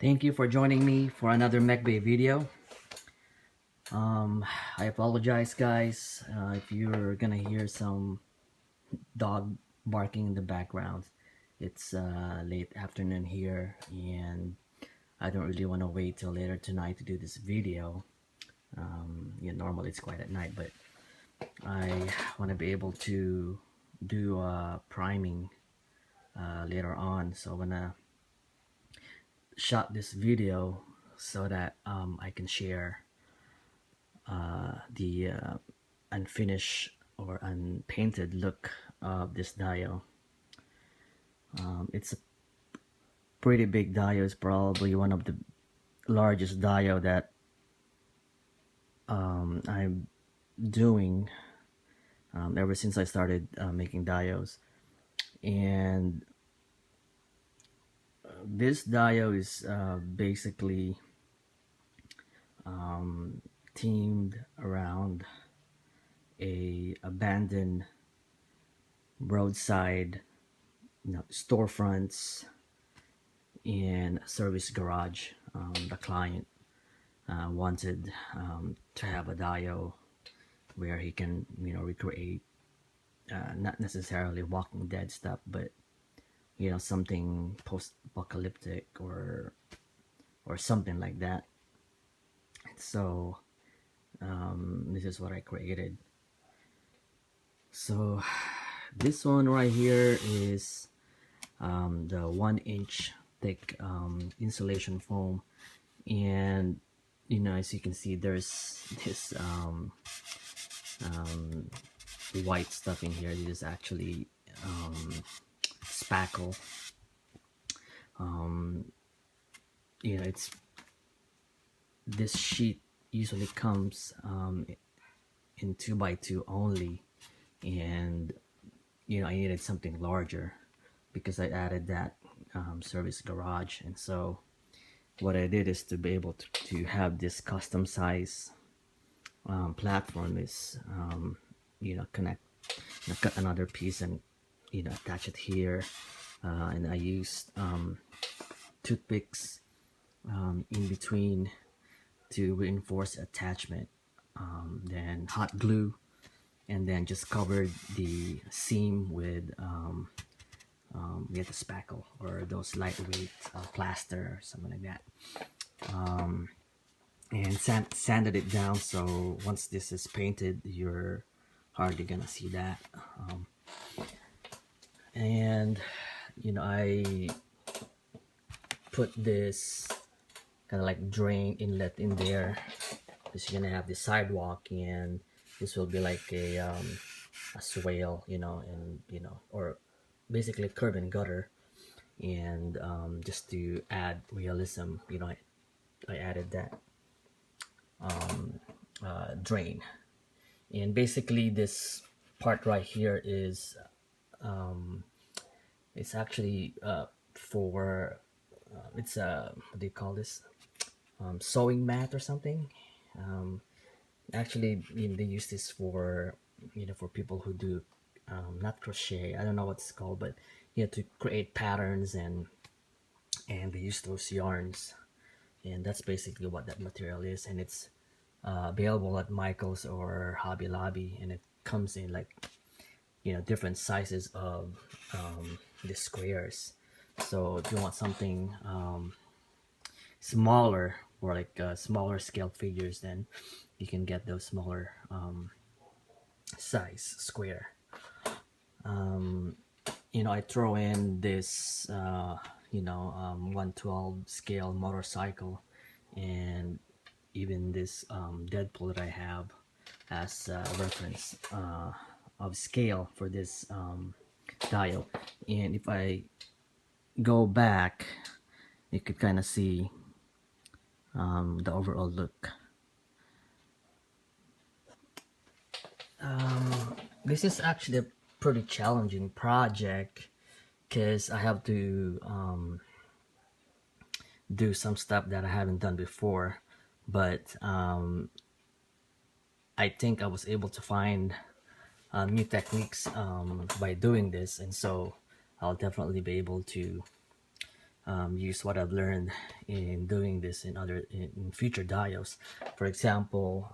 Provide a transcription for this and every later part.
Thank you for joining me for another Mechbay video. I apologize guys if you're gonna hear some dog barking in the background. It's late afternoon here and I don't really want to wait till later tonight to do this video. Normally it's quite at night, but I want to be able to do priming later on, so I'm gonna shot this video so that I can share the unfinished or unpainted look of this dio. It's a pretty big dio. It's probably one of the largest dio that I'm doing ever since I started making dios. And this dio is basically themed around a abandoned roadside, storefronts and service garage. The client wanted to have a dio where he can recreate not necessarily Walking Dead stuff, but something post-apocalyptic or something like that. So this is what I created. So this one right here is the 1-inch thick insulation foam, and as you can see, there's this white stuff in here. This is actually spackle. It's this sheet usually comes in 2x2 only, and I needed something larger because I added that service garage. And so what I did is to be able to have this custom size platform is cut another piece and attach it here, and I used toothpicks in between to reinforce attachment, then hot glue, and then just covered the seam with the spackle or those lightweight plaster or something like that, and sanded it down, so once this is painted you're hardly gonna see that. And I put this kind of like drain inlet in there, because you're gonna have the sidewalk, and this will be like a swale, or basically curb and gutter. And just to add realism, I added that drain. And basically this part right here is it's actually for it's a, what do you call this, sewing mat or something. Actually, they use this for for people who do not crochet, I don't know what it's called, but to create patterns, and they use those yarns, and that's basically what that material is. And it's available at Michael's or Hobby Lobby, and it comes in like different sizes of the squares. So if you want something smaller, or like smaller scale figures, then you can get those smaller size square. I throw in this 1/12 scale motorcycle, and even this Deadpool that I have as a reference of scale for this dio. And if I go back, you could kind of see the overall look. This is actually a pretty challenging project, because I have to do some stuff that I haven't done before, but I think I was able to find new techniques by doing this, and so I'll definitely be able to use what I've learned in doing this in future dios. For example,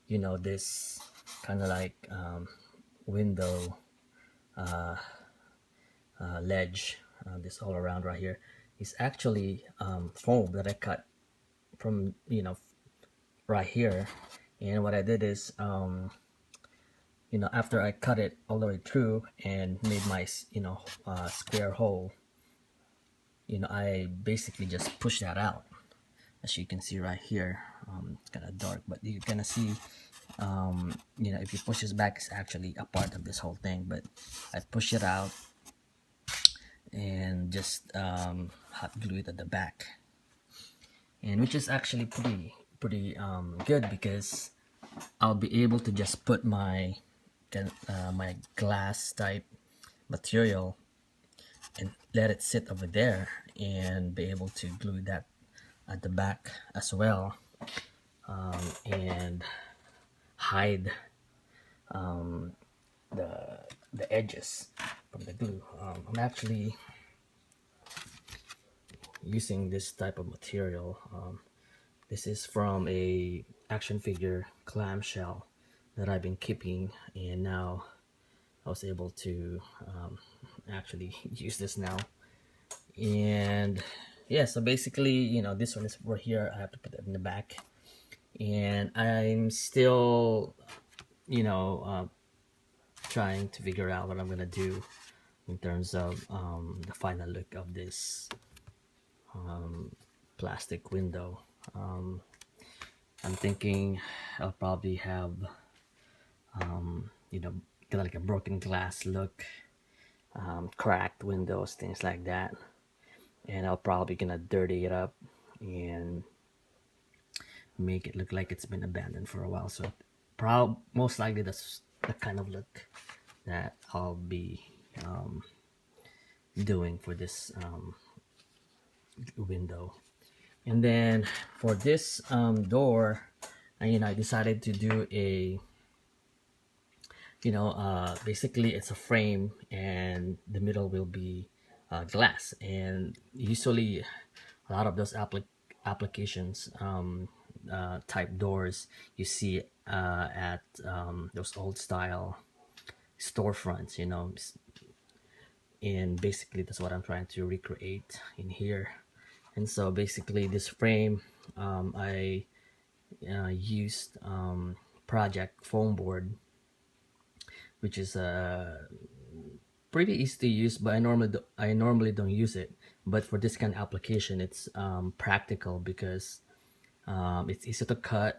this kind of like window ledge, this all around right here is actually foam that I cut from right here. And what I did is after I cut it all the way through and made my square hole, I basically just push that out, as you can see right here. It's kind of dark, but you're gonna see if you push this back, it's actually a part of this whole thing, but I push it out and just hot glue it at the back, and which is actually pretty good, because I'll be able to just put my glass type material and let it sit over there and be able to glue that at the back as well, and hide the edges from the glue. I'm actually using this type of material. This is from a action figure clamshell that I've been keeping, and now I was able to actually use this now. And yeah, so basically, this one is right here. I have to put it in the back, and I'm still trying to figure out what I'm gonna do in terms of the final look of this plastic window. I'm thinking I'll probably have kind of like a broken glass look, cracked windows, things like that, and I'll probably gonna dirty it up and make it look like it's been abandoned for a while. So most likely that's the kind of look that I'll be doing for this window. And then for this door, I decided to do a basically it's a frame, and the middle will be glass. And usually a lot of those applications type doors you see at those old style storefronts, and basically that's what I'm trying to recreate in here. And so basically this frame, I used project foam board, which is pretty easy to use, but I normally don't use it. But for this kind of application, it's practical, because it's easy to cut.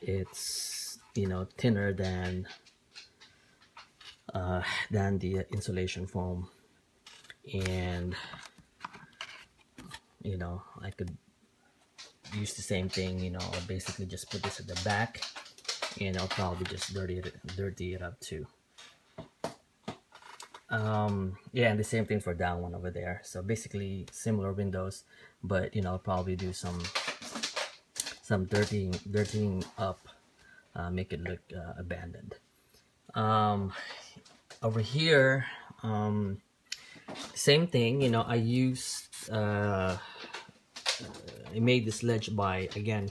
It's thinner than the insulation foam, and I could use the same thing. I'll basically just put this at the back, and I'll probably just dirty it up too. Yeah, and the same thing for that one over there. So basically similar windows, but I'll probably do some dirtying up, make it look abandoned. Over here, same thing. I used I made this ledge by, again,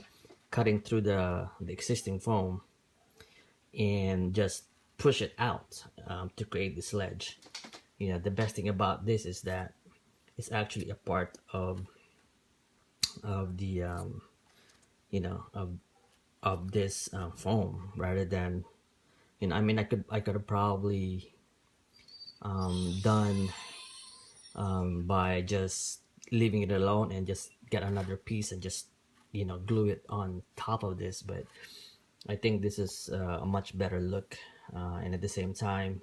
cutting through the existing foam and just push it out to create this ledge. The best thing about this is that it's actually a part of the of this foam, rather than I could have probably done by just leaving it alone and just get another piece and just glue it on top of this. But I think this is a much better look, and at the same time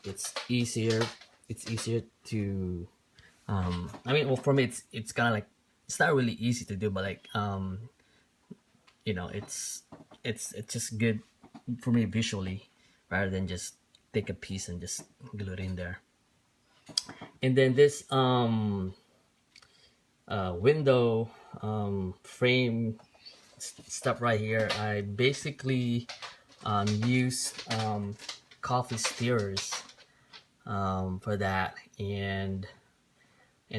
it's easier to well, for me it's kind of like, it's not really easy to do, but like it's just good for me visually, rather than just take a piece and just glue it in there. And then this window frame stuff right here, I basically used coffee stirrers for that, and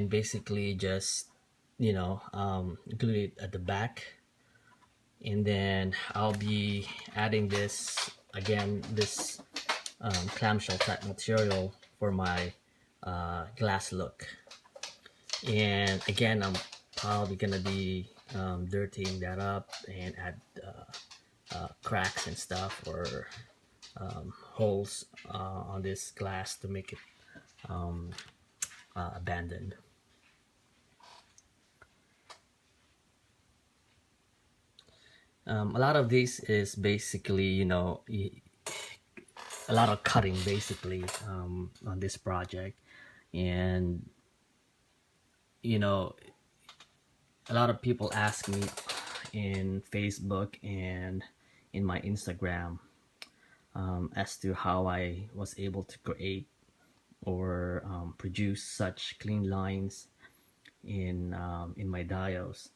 basically just, you know, glue it at the back. And then I'll be adding this again, this clamshell type material for my glass look. And again, I'm probably gonna be dirtying that up and add cracks and stuff, or holes on this glass to make it abandoned. A lot of this is basically, you know, a lot of cutting basically on this project. And you know, a lot of people ask me in Facebook and in my Instagram as to how I was able to create or produce such clean lines in my dios.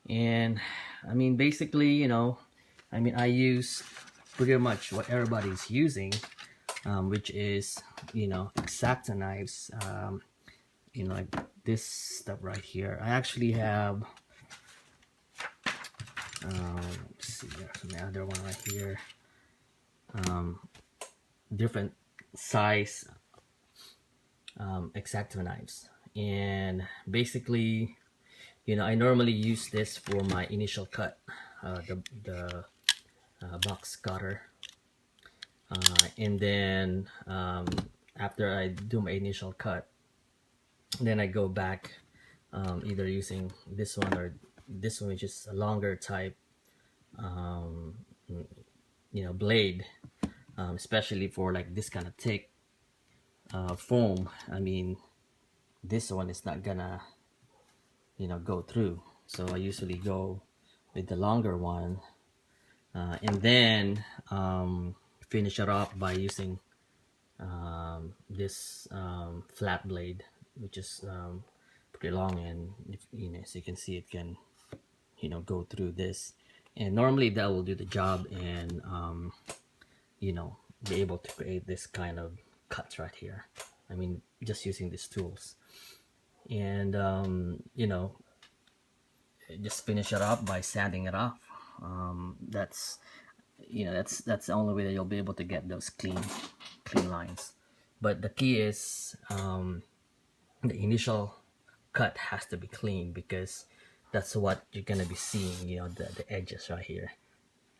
And I mean, basically, you know, I mean, I use pretty much what everybody's using, which is, you know, X-Acto knives. You know, like this stuff right here. I actually have let's see, there's another one right here, different size X-Acto knives. And basically, you know, I normally use this for my initial cut, the box cutter, and then after I do my initial cut, then I go back either using this one or this one, which is a longer type you know, blade, especially for like this kind of thick foam. I mean, this one is not gonna, you know, go through, so I usually go with the longer one, and then finish it off by using this flat blade, which is pretty long, and if, you know, as you can see, it can, you know, go through this, and normally that will do the job, and you know, be able to create this kind of cuts right here. I mean, just using these tools. And you know, just finish it up by sanding it off. That's, you know, that's the only way that you'll be able to get those clean lines. But the key is the initial cut has to be clean, because that's what you're gonna be seeing, you know, the edges right here.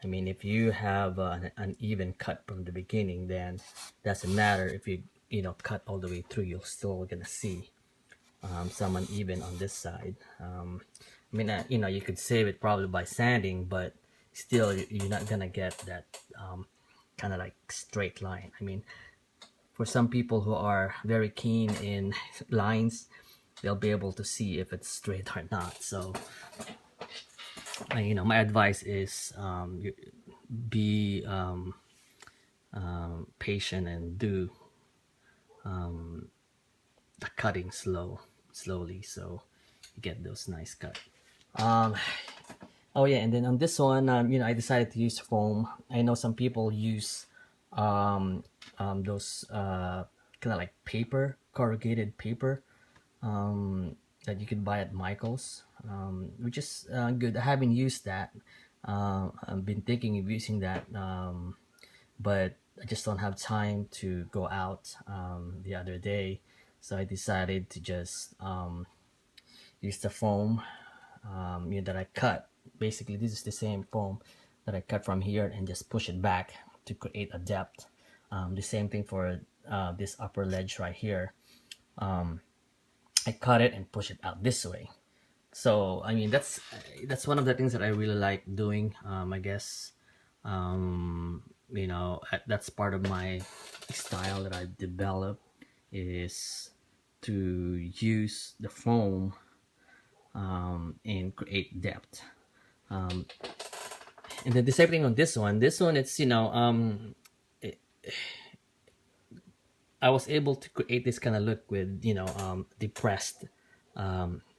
I mean, if you have an uneven cut from the beginning, then doesn't matter if you know, cut all the way through, you're still gonna see some uneven on this side. I mean, you know, you could save it probably by sanding, but still you're not gonna get that kind of like straight line. I mean, for some people who are very keen in lines, they'll be able to see if it's straight or not. So you know, my advice is be patient and do the cutting slowly, so you get those nice cuts. Oh yeah, and then on this one, you know, I decided to use foam. I know some people use those kind of like paper, corrugated paper, that you could buy at Michael's, which is good. I haven't used that. I've been thinking of using that, but I just don't have time to go out the other day, so I decided to just use the foam you know, that I cut. Basically, this is the same foam that I cut from here, and just push it back to create a depth. The same thing for this upper ledge right here. I cut it and push it out this way. So I mean, that's one of the things that I really like doing. I guess you know, that's part of my style that I developed, is to use the foam and create depth. And then the same thing on this one. This one, it's, you know, I was able to create this kind of look with, you know, depressed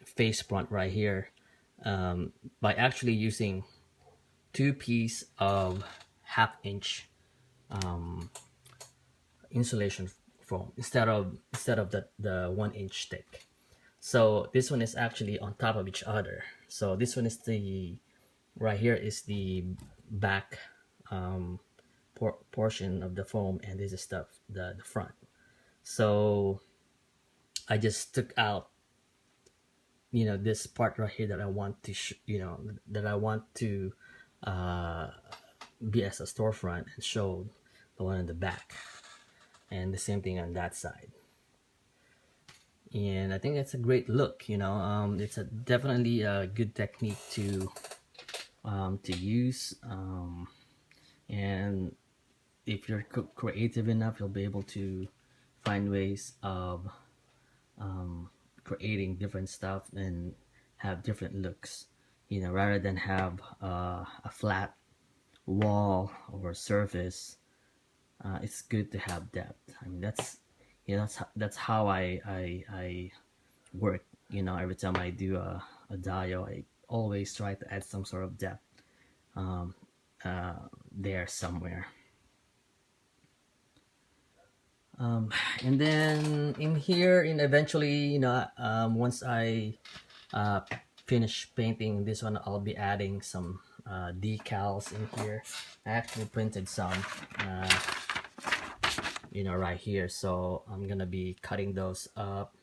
face front right here, by actually using 2 pieces of 1/2 inch insulation foam instead of the 1-inch thick. So this one is actually on top of each other. So this one is the right here is the back portion of the foam, and this is the front. So I just took out, you know, this part right here that I want to that I want to be as a storefront, and show the one in the back, and the same thing on that side. And I think it's a great look, you know. It's definitely a good technique to use, and if you're creative enough, you'll be able to find ways of creating different stuff and have different looks, you know, rather than have a flat wall or surface. It's good to have depth. I mean, that's, you know, that's how I work. You know, every time I do a dio, I always try to add some sort of depth there somewhere. And then in here, and eventually, you know, once I finish painting this one, I'll be adding some decals in here. I actually printed some, you know, right here. So I'm gonna be cutting those up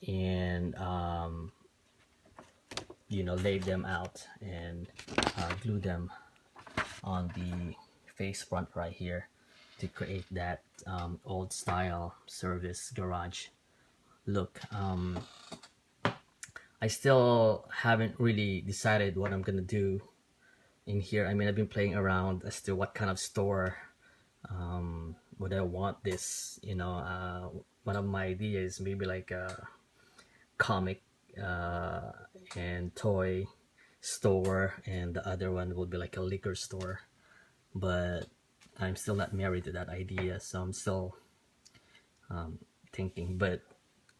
and you know, lay them out and glue them on the face front right here to create that old style service garage look. I still haven't really decided what I'm gonna do in here. I mean, I've been playing around as to what kind of store would I want this, you know. One of my ideas, maybe like a comic and toy store, and the other one will be like a liquor store, but I'm still not married to that idea, so I'm still thinking. But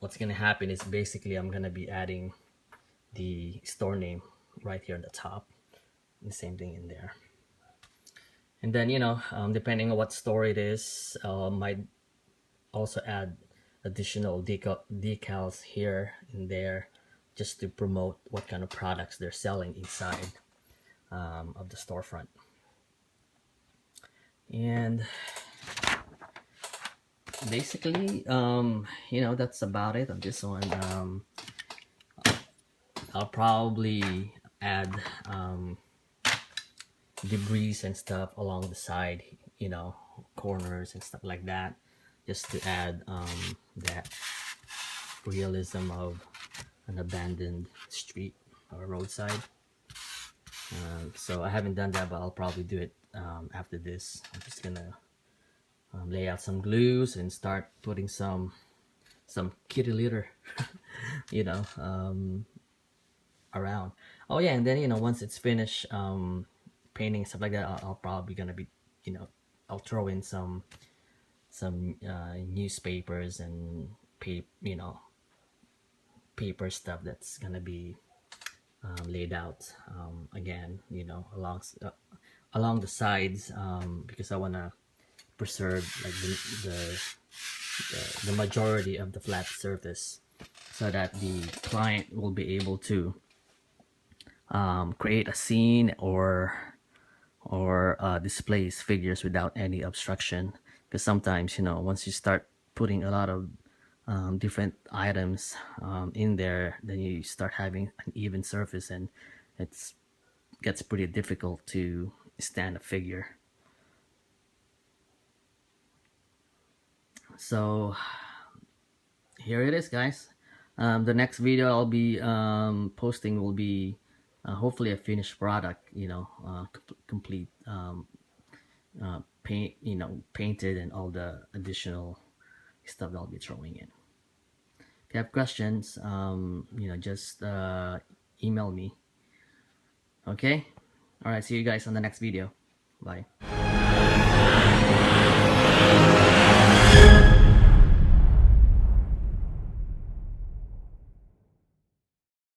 what's gonna happen is basically I'm gonna be adding the store name right here on the top, the same thing in there. And then, you know, depending on what store it is, might also add additional decals here and there, just to promote what kind of products they're selling inside of the storefront. And basically, you know, that's about it on this one. I'll probably add debris and stuff along the side, you know, corners and stuff like that, just to add that realism of an abandoned street or roadside. So I haven't done that, but I'll probably do it after this. I'm just gonna lay out some glues and start putting some kitty litter you know, around. Oh yeah, and then, you know, once it's finished painting and stuff like that, I'll probably gonna be, you know, I'll throw in some newspapers and you know, paper stuff that's gonna be laid out again, you know, along the sides, because I want to preserve like the majority of the flat surface, so that the client will be able to create a scene or display his figures without any obstruction. Because sometimes, you know, once you start putting a lot of different items in there, then you start having an even surface, and it gets pretty difficult to stand a figure. So here it is, guys. The next video I'll be posting will be hopefully a finished product, you know, complete paint, you know, painted, and all the additional stuff that I'll be throwing in. If you have questions, you know, just email me. Okay, all right, see you guys on the next video. Bye.